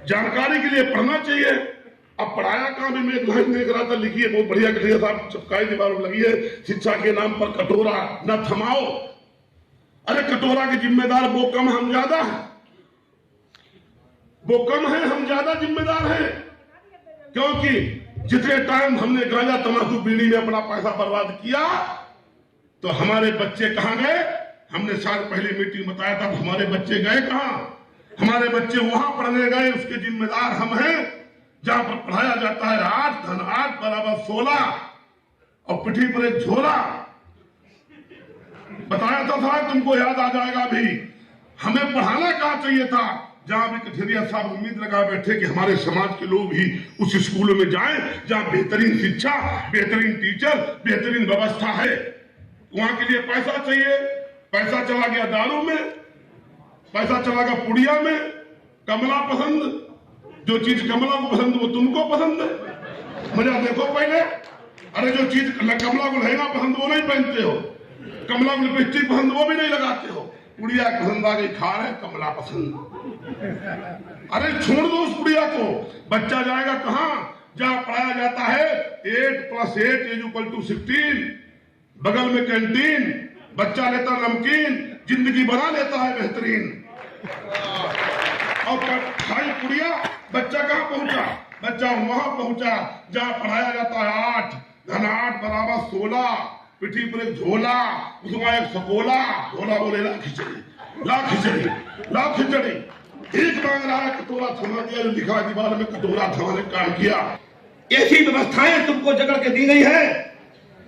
जानकारी के लिए पढ़ना चाहिए। अब पढ़ाया कहाँ भी मैं एक लाइन देख रहा था, लिखी है बहुत बढ़िया, कटिया साहब चिपकाई दीवारों लगी है, शिक्षा के नाम पर कटोरा न थमाओ। अरे कटोरा के जिम्मेदार वो कम हम ज्यादा है, वो कम है हम ज्यादा जिम्मेदार हैं। क्योंकि जितने टाइम हमने गांजा तंबाकू बीड़ी में अपना पैसा बर्बाद किया तो हमारे बच्चे कहां गए। हमने साल पहले मीटिंग बताया था, हमारे बच्चे गए कहां। हमारे बच्चे वहां पढ़ने गए, उसके जिम्मेदार हम हैं जहां पर पढ़ाया जाता है 8 धन 8 बराबर 16 और पिठी पर एक झोला। बताया था तुमको याद आ जाएगा भी। हमें पढ़ाना कहाँ चाहिए था, जहां भी कठेरिया साहब उम्मीद लगा बैठे कि हमारे समाज के लोग भी उस स्कूलों में जाएं जहां बेहतरीन शिक्षा, बेहतरीन टीचर, बेहतरीन व्यवस्था है। वहां के लिए पैसा चाहिए, पैसा चला गया दारू में, पैसा चला गया पुड़िया में। कमला पसंद, जो चीज कमला को पसंद वो तुमको पसंद है। मजा देखो पहले। अरे जो चीज कमला को लहंगा पसंद वो नहीं पहनते हो, कमला को लिपस्टिक पसंद वो भी नहीं लगाते हो। पुड़िया पसंद आ गई, खा रहे कमला पसंद। अरे छोड़ दो उस पुड़िया को। बच्चा जाएगा कहां, जहां पढ़ाया जाता है 8 + 8 = 16। बगल में कैंटीन, बच्चा लेता नमकीन, जिंदगी बना लेता है बेहतरीन। और खाई पुड़िया, बच्चा कहां पहुंचा, बच्चा वहां पहुंचा जहां पढ़ाया जाता है 8 धन 8 बराबर 16, पिठी पर एक झोला, उसमें एक सकोला। झोला बोले ला खिचड़ी, ला खिचड़ी, ला खिचड़ी। एक मांग रहा है कटोरा थमा दिया, लिखा दीवार में कटोरा थमाने काम किया। ऐसी व्यवस्थाएं तुमको जगड़ के दी गई है।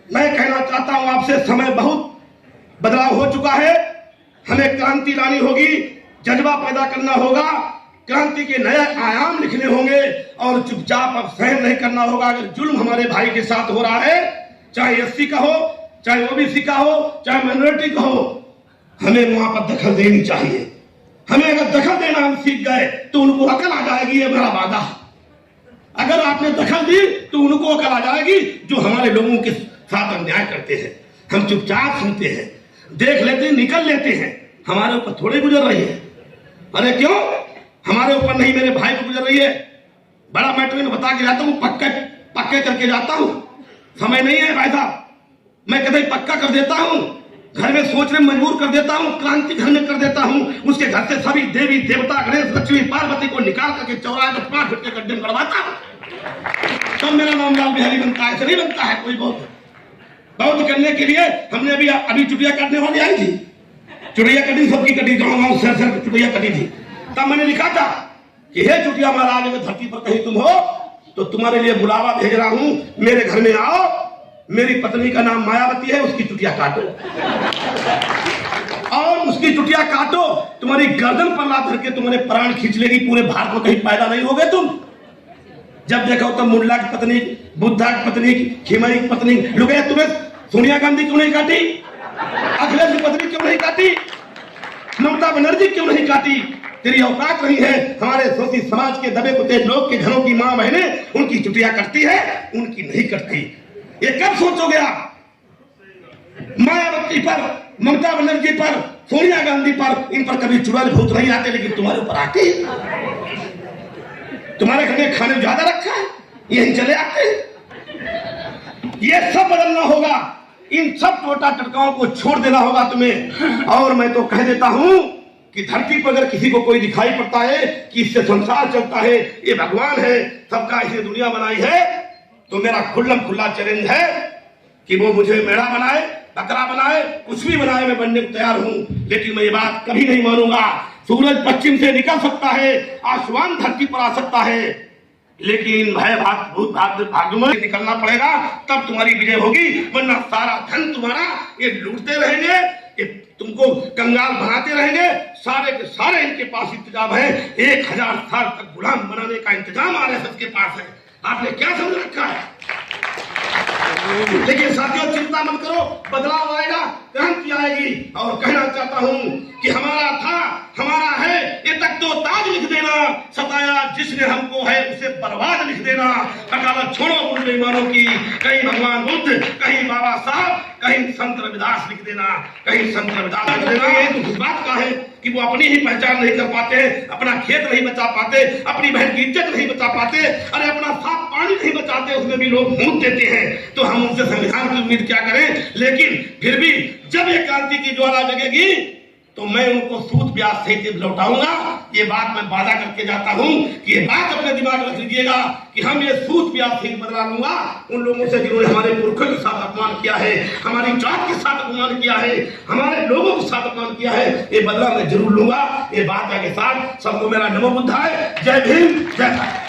मैं कहना चाहता हूं आपसे, समय बहुत बदलाव हो चुका है। हमें क्रांति लानी होगी, जज्बा पैदा करना होगा, क्रांति के नए आयाम लिखने होंगे और चुपचाप अब सहन नहीं करना होगा। अगर जुल्म हमारे भाई के साथ हो रहा है, चाहे एससी का हो, चाहे ओबीसी का हो, चाहे माइनॉरिटी का हो, हमें वहां पर दखल देनी चाहिए। हमें अगर दखल देना हम सीख गए तो उनको अकल आ जाएगी, ये मेरा वादा। अगर आपने दखल दी तो उनको अकल आ जाएगी जो हमारे लोगों के साथ अन्याय करते हैं। हम चुपचाप सुनते हैं, देख लेते हैं, निकल लेते हैं, हमारे ऊपर थोड़ी गुजर रही है। अरे क्यों हमारे ऊपर नहीं, मेरे भाई को गुजर रही है। बड़ा मैटर बता के जाता हूँ, पक्के करके जाता हूँ। समय नहीं है भाई साहब, मैं कभी पक्का कर देता हूँ, घर में सोचने मजबूर कर देता हूँ, क्रांति घर में कर देता हूँ। उसके घर से सभी देवी देवता गणेश लक्ष्मी पार्वती को निकाल करके चौराहे पर 5 फुट के गड्ढे में गड़वाता हूँ। तो मेरा नाम लाल बिहारी बनता है, ऐसे नहीं बनता है कोई। बहुत करने के लिए हमने अभी चुटिया काटने वाली आई थी, चुटिया कटी, सबकी कटी, गाँव शहर चुटिया कटी थी। तब मैंने लिखा था कि हे चुटिया महाराज, अगर धरती पर कहीं तुम हो तो तुम्हारे लिए बुलावा भेज रहा हूं, मेरे घर में आओ। मेरी पत्नी का नाम मायावती है, उसकी चुटिया काटो और उसकी चुटिया काटो, तुम्हारी गर्दन पर लात धर के तुम्हारे प्राण खींच लेगी। पूरे भारत में कहीं पैदा नहीं होगे तुम। जब देखो तब मुल्ला की पत्नी, बुद्धा की पत्नी, खिमरी की पत्नी। लुके तुम्हें सोनिया गांधी क्यों नहीं काटी, अखिलेश की पत्नी क्यों नहीं काटी, ममता बनर्जी क्यों नहीं काटी। तेरी औकात नहीं है। हमारे शोषित समाज के दबे कुचे लोग के घरों की मां बहनें उनकी चुटिया करती है, उनकी नहीं करती। ये कब सोचोगे आप। मायावती पर, ममता बनर्जी पर, सोनिया गांधी पर, इन पर कभी चुड़ैल भूत नहीं आते, लेकिन तुम्हारे ऊपर आते हैं। तुम्हारे घर में खाने ज्यादा रखा है, यही चले आते हैं। ये सब बदलना होगा, इन सब टोटा टटकाओं को छोड़ देना होगा तुम्हें। और मैं तो कह देता हूं कि धरती पर अगर किसी को कोई दिखाई पड़ता है कि इससे संसार चलता है, ये भगवान है, सबका इसने दुनिया बनाई है, तो मेरा खुल्ला चैलेंज है कि वो मुझे मेढ़ा बनाए, बकरा बनाए, कुछ भी बनाए, मैं बनने को तैयार हूं। लेकिन मैं ये बात कभी नहीं मानूंगा। सूरज पश्चिम से निकल सकता है, आसमान धरती पर आ सकता है, लेकिन भाग्य में निकलना पड़ेगा, तब तुम्हारी विजय होगी। वरना सारा धन तुम्हारा ये लूटते रहेंगे, ये तुमको कंगाल बनाते रहेंगे। सारे के सारे इनके पास इंतजाम है, 1000 साल तक गुलाम बनाने का इंतजाम आरएसएस के पास है। आपने क्या समझ रखा है। लेकिन साथियों चिंता मत करो, बदलाव आएगा, क्रांति आएगी। और कहना चाहता हूं कि हमारा था, हमारा है, ये तक तो ताज लिख देना, सताया जिसने हमको है उसे बर्बाद लिख देना। वकालत छोड़ो उन बेईमानों की, कहीं भगवान बुद्ध, कहीं बाबा साहब, कहीं संत रविदास लिख देना, कहीं संत रविदास लिख देना। ये तो इस बात का है कि वो अपनी ही पहचान नहीं कर पाते, अपना खेत नहीं बचा पाते, अपनी बहन की इज्जत नहीं बचा पाते, अरे अपना साफ पानी नहीं बचाते, उसमें भी लोग मूत देते हैं। तो हम उनसे संविधान की उम्मीद क्या करें? लेकिन फिर भी जब ये क्रांति की ज्वाला जगेगी तो मैं उनको सूद ब्याज सहित लौटाऊंगा। ये बात मैं वादा करके जाता हूं कि ये बात अपने दिमाग में रख लीजिएगा कि हम ये सूद ब्याज सहित बदला लूंगा उन लोगों से जिन्होंने हमारे पुरखों के साथ अपमान किया है, हमारी जात के साथ अपमान किया है, हमारे लोगों के साथ अपमान किया है। ये बदला मैं जरूर लूंगा। ये बात के साथ सबको मेरा नमो बुद्धाय, जय भीम, जय भारत।